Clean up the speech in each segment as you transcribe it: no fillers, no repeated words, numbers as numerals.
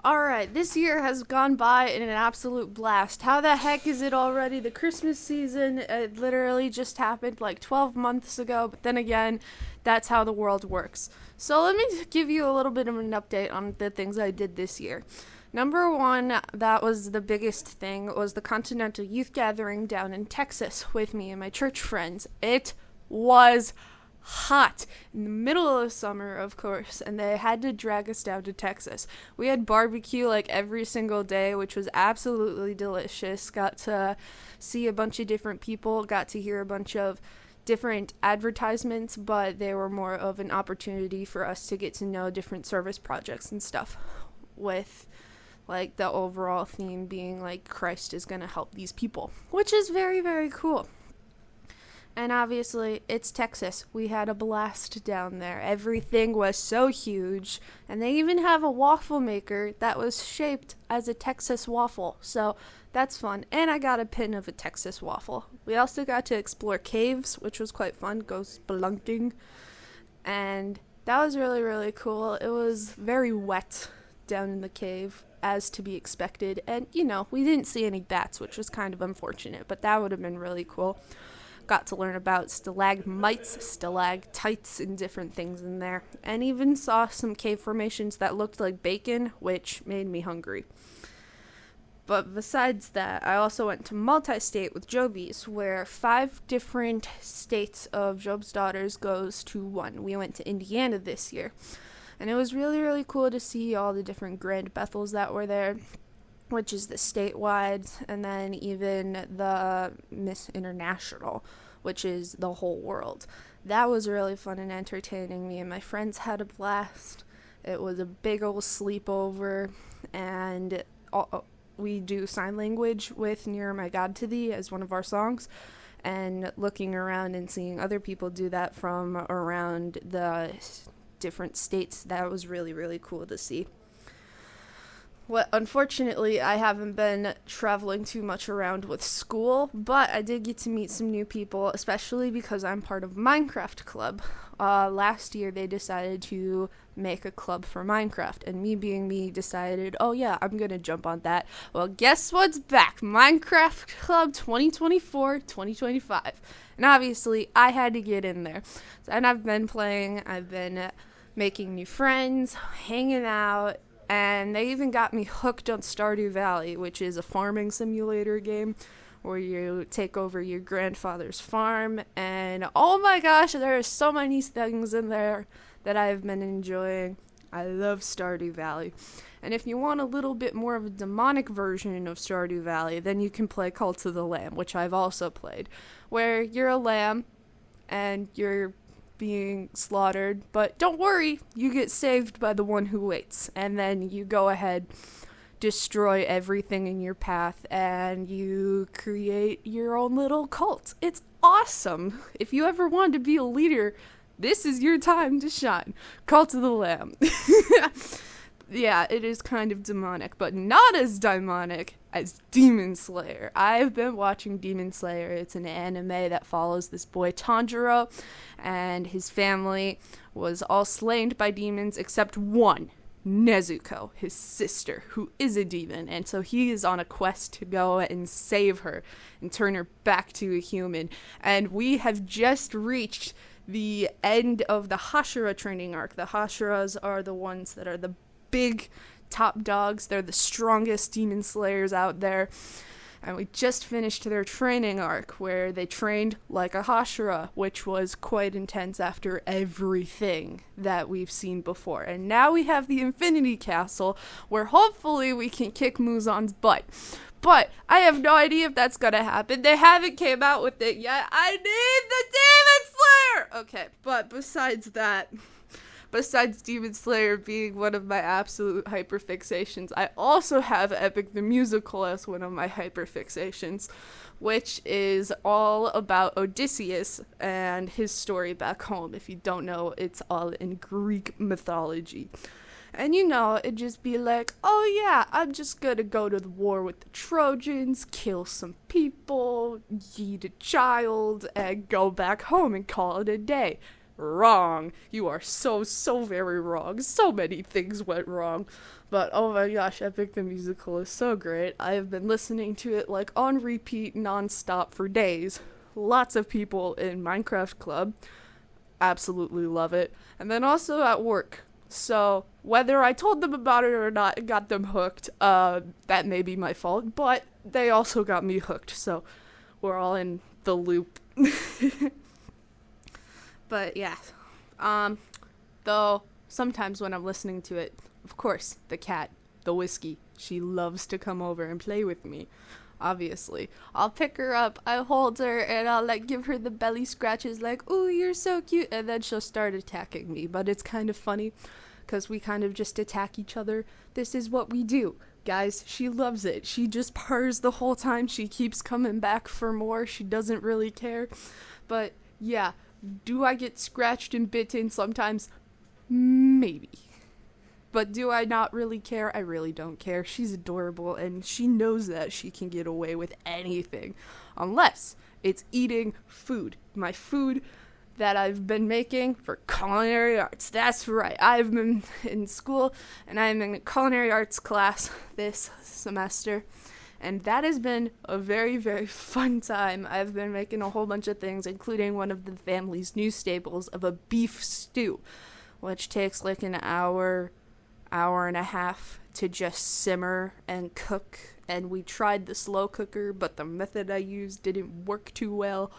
Alright, this year has gone by in an absolute blast. How the heck is it already? The Christmas season, it literally just happened like 12 months ago, but then again, that's how the world works. So let me give you a little bit of an update on the things I did this year. Number one, that was the biggest thing, was the Continental Youth Gathering down in Texas with me and my church friends. It was hot in the middle of the summer, of course, and they had to drag us down to Texas. We had barbecue like every single day, which was absolutely delicious. Got to see a bunch of different people, got to hear a bunch of different advertisements, but they were more of an opportunity for us to get to know different service projects and stuff, with like the overall theme being like Christ is going to help these people, which is very, very cool. And obviously, it's Texas. We had a blast down there. Everything was so huge. And they even have a waffle maker that was shaped as a Texas waffle. So that's fun. And I got a pin of a Texas waffle. We also got to explore caves, which was quite fun. Go spelunking. And that was really, really cool. It was very wet down in the cave, as to be expected. And, we didn't see any bats, which was kind of unfortunate. But that would have been really cool. Got to learn about stalagmites, stalactites, and different things in there. And even saw some cave formations that looked like bacon, which made me hungry. But besides that, I also went to multi-state with Joby's, where 5 different states of Job's Daughters goes to one. We went to Indiana this year. And it was really, really cool to see all the different Grand Bethels that were there, which is the statewide, and then even the Miss International, which is the whole world. That was really fun and entertaining. Me and my friends had a blast. It was a big old sleepover, and we do sign language with Nearer My God to Thee as one of our songs, and looking around and seeing other people do that from around the different states, that was really, really cool to see. Unfortunately, I haven't been traveling too much around with school, but I did get to meet some new people, especially because I'm part of Minecraft Club. Last year, they decided to make a club for Minecraft, and me being me decided, oh yeah, I'm gonna jump on that. Well, guess what's back? Minecraft Club 2024-2025. And obviously, I had to get in there. And I've been playing, I've been making new friends, hanging out, and they even got me hooked on Stardew Valley, which is a farming simulator game where you take over your grandfather's farm. And oh my gosh, there are so many things in there that I've been enjoying. I love Stardew Valley. And if you want a little bit more of a demonic version of Stardew Valley, then you can play Cult of the Lamb, which I've also played, where you're a lamb and you're being slaughtered, but don't worry, you get saved by the one who waits, and then you go ahead, destroy everything in your path, and you create your own little cult. It's awesome. If you ever want to be a leader, this is your time to shine. Cult of the Lamb. Yeah, it is kind of demonic, but not as demonic as Demon Slayer. I've been watching Demon Slayer. It's an anime that follows this boy Tanjiro, and his family was all slain by demons except one, Nezuko, his sister, who is a demon, and so he is on a quest to go and save her and turn her back to a human. And we have just reached the end of the Hashira training arc. The Hashiras are the ones that are the big top dogs. They're the strongest demon slayers out there. And we just finished their training arc where they trained like a Hashira, which was quite intense after everything that we've seen before. And now we have the Infinity Castle where hopefully we can kick Muzan's butt. But I have no idea if that's gonna happen. They haven't came out with it yet. I need the Demon Slayer! Okay, but besides Demon Slayer being one of my absolute hyperfixations, I also have Epic the Musical as one of my hyperfixations, which is all about Odysseus and his story back home. If you don't know, it's all in Greek mythology. And it'd just be like, oh yeah, I'm just gonna go to the war with the Trojans, kill some people, eat a child, and go back home and call it a day. wrong. You are so, so very wrong. So many things went wrong. But oh my gosh, Epic the Musical is so great. I have been listening to it like on repeat nonstop for days. Lots of people in Minecraft Club absolutely love it. And then also at work. So whether I told them about it or not, it got them hooked. That may be my fault, but they also got me hooked. So we're all in the loop. But yeah. Though sometimes when I'm listening to it, of course, the cat, the whiskey, she loves to come over and play with me. Obviously, I'll pick her up, I'll hold her, and I'll give her the belly scratches like, ooh, you're so cute, and then she'll start attacking me. But it's kind of funny, because we kind of just attack each other. This is what we do, guys. She loves it. She just purrs the whole time. She keeps coming back for more. She doesn't really care. But yeah, do I get scratched and bitten sometimes? Maybe. But do I not really care? I really don't care. She's adorable, and she knows that she can get away with anything. Unless it's eating food. My food that I've been making for culinary arts. That's right. I've been in school, and I'm in a culinary arts class this semester. And that has been a very, very fun time. I've been making a whole bunch of things, including one of the family's new staples of a beef stew, which takes like an hour and a half to just simmer and cook. And we tried the slow cooker, but the method I used didn't work too well.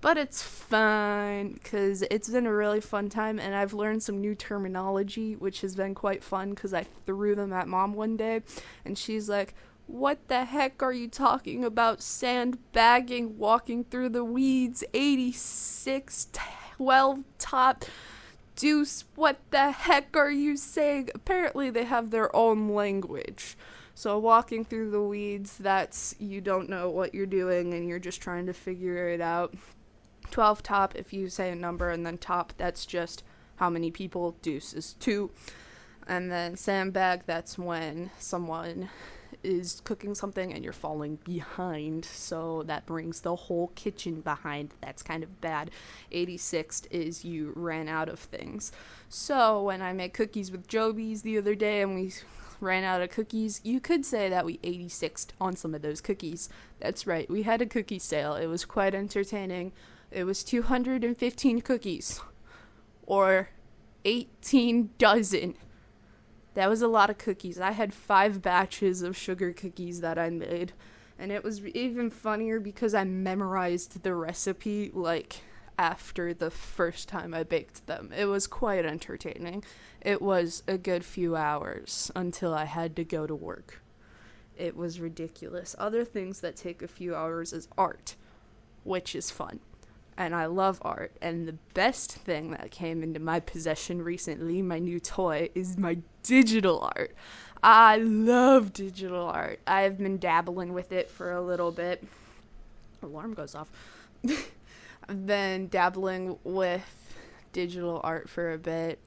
But it's fine, because it's been a really fun time, and I've learned some new terminology, which has been quite fun, because I threw them at Mom one day, and she's like, what the heck are you talking about? Sandbagging, walking through the weeds, 86, 12 top, deuce, what the heck are you saying? Apparently they have their own language. So walking through the weeds, that's you don't know what you're doing and you're just trying to figure it out. 12 top, if you say a number, and then top, that's just how many people. Deuce is 2. And then sandbag, that's when someone is cooking something and you're falling behind, so that brings the whole kitchen behind. That's kind of bad. 86th is you ran out of things. So when I made cookies with Joby's the other day and we ran out of cookies, you could say that we 86'd on some of those cookies. That's right, we had a cookie sale. It was quite entertaining. It was 215 cookies, or 18 dozen. That was a lot of cookies. I had 5 batches of sugar cookies that I made, and it was even funnier because I memorized the recipe like after the first time I baked them. It was quite entertaining. It was a good few hours until I had to go to work. It was ridiculous. Other things that take a few hours is art, which is fun. And I love art. And the best thing that came into my possession recently, my new toy, is my digital art. I love digital art. I've been dabbling with it for a little bit. Alarm goes off. I've been dabbling with digital art for a bit,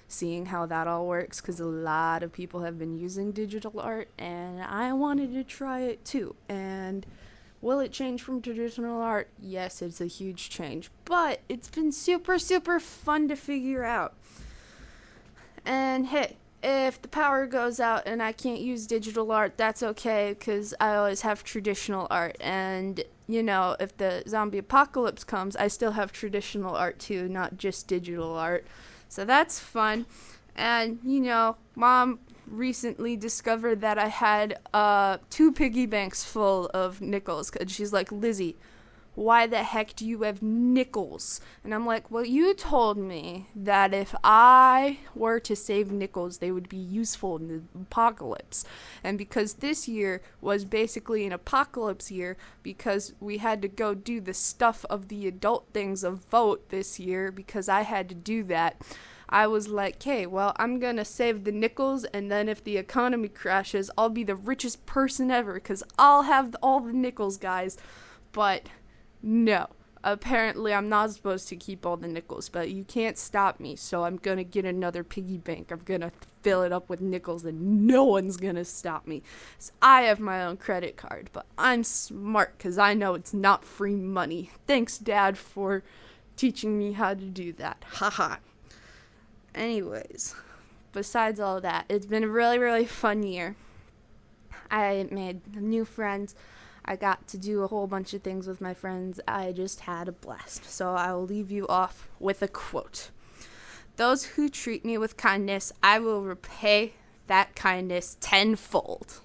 seeing how that all works, because a lot of people have been using digital art, and I wanted to try it too. And will it change from traditional art? Yes, it's a huge change, but it's been super, super fun to figure out. And hey, if the power goes out and I can't use digital art, that's okay, because I always have traditional art. And, you know, if the zombie apocalypse comes, I still have traditional art too, not just digital art. So that's fun. And, you know, Mom recently discovered that I had 2 piggy banks full of nickels. And she's like, Lizzie, why the heck do you have nickels? And I'm like, well, you told me that if I were to save nickels, they would be useful in the apocalypse. And because this year was basically an apocalypse year, because we had to go do the stuff of the adult things of vote this year, because I had to do that, I was like, okay, well, I'm gonna save the nickels, and then if the economy crashes, I'll be the richest person ever, because I'll have all the nickels, guys. But no, apparently I'm not supposed to keep all the nickels, but you can't stop me, so I'm gonna get another piggy bank. I'm gonna fill it up with nickels, and no one's gonna stop me. So I have my own credit card, but I'm smart, because I know it's not free money. Thanks, Dad, for teaching me how to do that. Haha. Anyways, besides all that, it's been a really, really fun year. I made new friends. I got to do a whole bunch of things with my friends. I just had a blast. So I will leave you off with a quote. Those who treat me with kindness, I will repay that kindness tenfold.